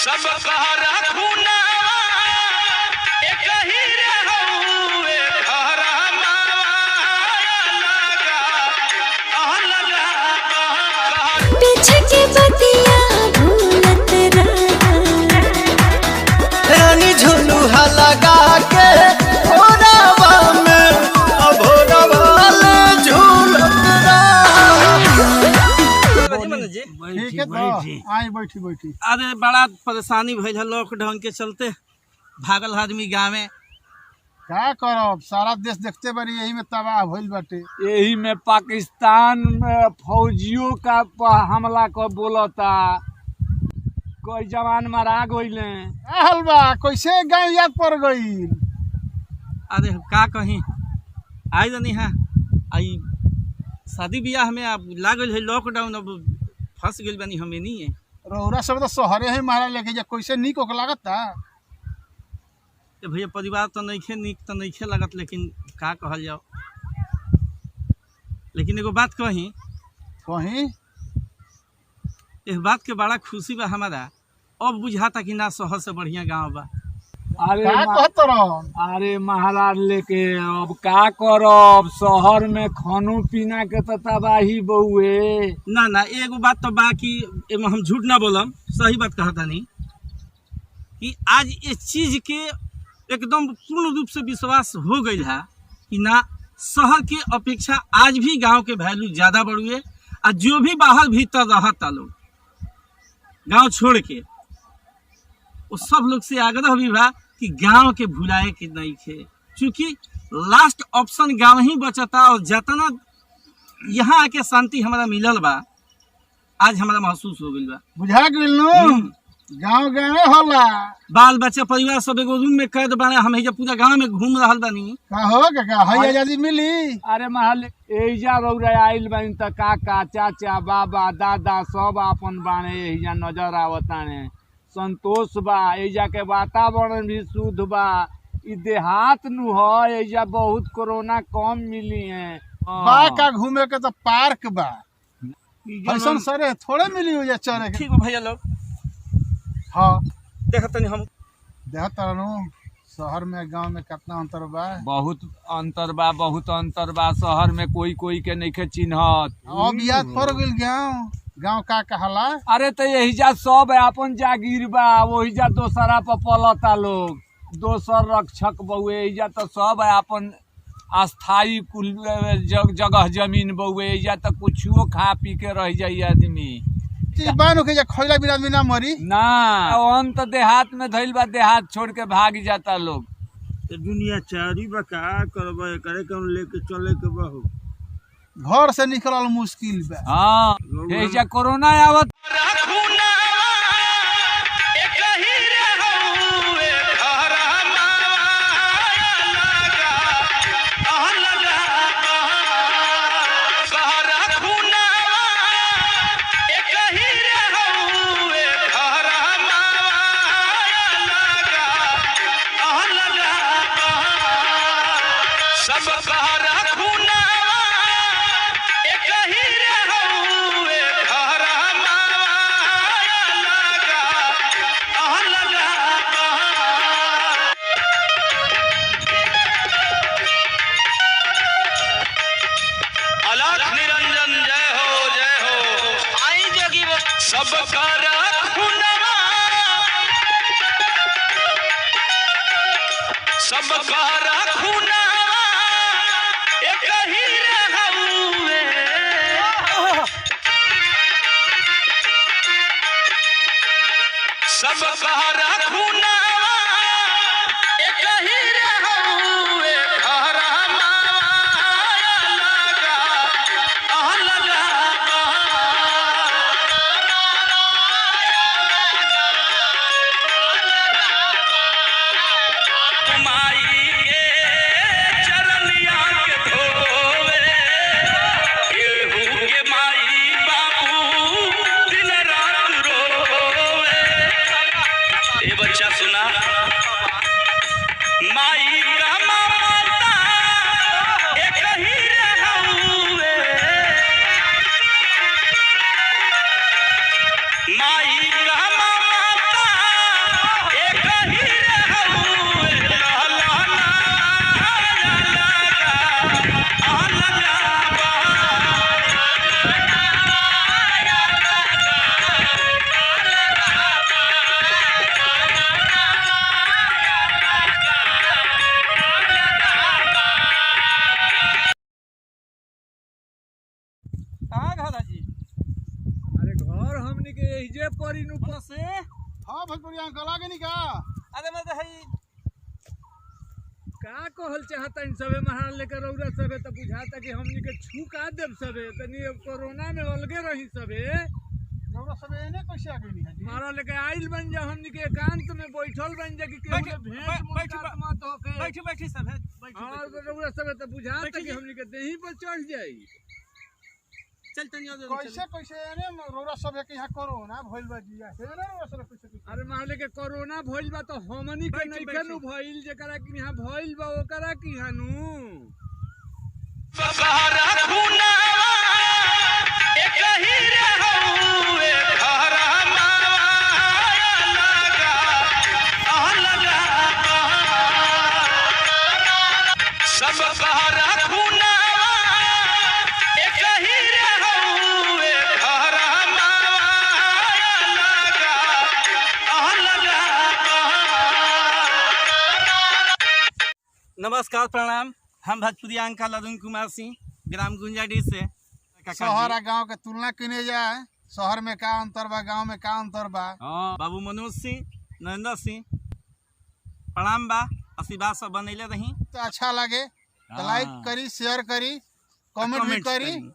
सब कहरा खूना एक ही रहूए घर पीछे के बतिया भूलत रहा रानी झुलुहा लगा के ओरावा में अभोरवा ले झूलत ठीक है तो आई बैठी। अरे बड़ा परेशानी भइल है लॉकडाउन के चलते, भागल आदमी गाँव में। क्या करब, सारा देश देखते बारी यही में तबाह भइल बाटे। यही में पाकिस्तान में फौजियों का हमला कर बोलता, कोई जवान मारा गइले। हलवा कैसे गाँव याद पड़ गई। अरे का कहीं आई नहीं है, आई शादी ब्याह में अब लागल है लॉकडाउन, अब फंस गइल बनी हमें नहीं है। रौरा सब तो शहरे है मारा लेके जा, कैसे निक ओके लागता। भैया परिवार तो नहीं निक तो नहीं लगत, लेकिन का कहल जाओ। लेकिन एगो बात कही इस बात के बड़ा खुशी बा हमारा, अब बुझाता कि ना शहर से बढ़िया गांव बा। अरे महाराज लेके अब का करब, शहर में खानो पीना के तो तबाही बहुए। ना एगो बात तो बा कि हम झूठ ना बोलम, सही बात कहता नहीं कि आज इस चीज के एकदम पूर्ण रूप से विश्वास हो गई है कि ना शहर के अपेक्षा आज भी गांव के वैल्यू ज्यादा बढ़ुए। और जो भी बाहर भीतर रहता लोग गांव छोड़ के, वो सब लोग से आग्रह भी बा कि गांव के भुलाए के नहीं थे, क्योंकि लास्ट ऑप्शन गांव ही बचता। और जितना यहाँ आके शांति हमारा मिलल बा, आज हमारा महसूस हो गई बा। बुझा गइल गाँव गाँवे होला। बाल बच्चा परिवार सब एगो रूम में कैद बने, हम पूरा गांव में घूम रहा बानी। का हो का है आजादी मिली। अरे महल एजा रौरा आइल बानी त काका चाचा बाबा दादा सब अपन बाने एजा नजर आवताने। संतोष बा, एजा के वातावरण भी शुद्ध बा। इ देहात नु ह, एजा बहुत कोरोना कम मिली है। बा का घूमे के तो पार्क बा, ऐसा सरे थोड़े मिली हो जा चरे। ठीक है भैया लोग, हाँ देखत नहीं हम शहर में गांव में कितना अंतर बा। बहुत अंतर बा, बहुत अंतर बा। शहर में कोई के नहीं चिन्हत। अब याद पड़ गइल गाँव का कहला। अरे तो यही जा सब अपन जागीर बा, वही जा दोसरा पर पलता लोग, दोसर रक्षक बउए। एजा तो सब अपन अस्थाई कुल जगह जमीन बउए। एजा तो कुछो खा पी के रह जाई आदमी। खैला बिना आदमी ना मरी ना। हम तो देहात में धइल बा, देहात छोड़ के भाग जाता लोग। दुनिया चारी बा, का करबे करे कौन लेके चले के बहु घर से निकलल मुश्किल बा। हाँ एजा कोरोना आवत। सब कहरा खूना एक ही रहूए घर लगा अलख निरंजन जय हो आई जोगी सब कहरा खूना सब कहरा खूना एक ही रहूए सब कहरा खूना एक ही रहूए घर लगा तुम्हारी चरनिया के धोवे के माई बाबू दिन रात रोवे। ए बच्चा सुन ओने से हाँ भोजपुरिया गला के नहीं का अरे मैं तो है का कहल चाहता इन सबे महाराज लेकर रौरा सबे तो बुझाता कि हमनी के छू का देव सबे तनी अब कोरोना में अलगे रही सबे रौरा सब एने कैसे आ गई है जी महाराज लेके आइल बन जा हमनी के एकांत में बैठल बन जा कि केहू के भेंट मुलाकात मत होके बैठी सब है हां रौरा सबे तो बुझाता कि हमनी के देही पर चढ़ जाई चल तनी कैसे कैसे एने रौरा सब के यहाँ कोरोना भइल बा जी ऐसे ना रौरा सब कैसे अरे महाराज के कोरोना भइल बा तो हमनी के बैठी, नहीं बैठी। केनु भइल जेकरा कि यहाँ भइल बा ओकरा की हानु बहरा खुनावा एक ही रहूए घरा माया लगा सब बहरा खुनावा एक ही रहूए घरा माया लगा नमस्कार प्रणाम हम भोजपुरी अंकल अरुण कुमार सिंह ग्राम गुंजाडी से शहर आ गांव के तुलना किने जाए शहर में का अंतर बा गांव में का अंतर बा हाँ बाबू मनोज सिंह नरेंद्र सिंह प्रणाम बा आशीर्वाद सब बनैले रही तो अच्छा लगे तो लाइक करी शेयर करी कमेंट भी कमेंट्स करी करी।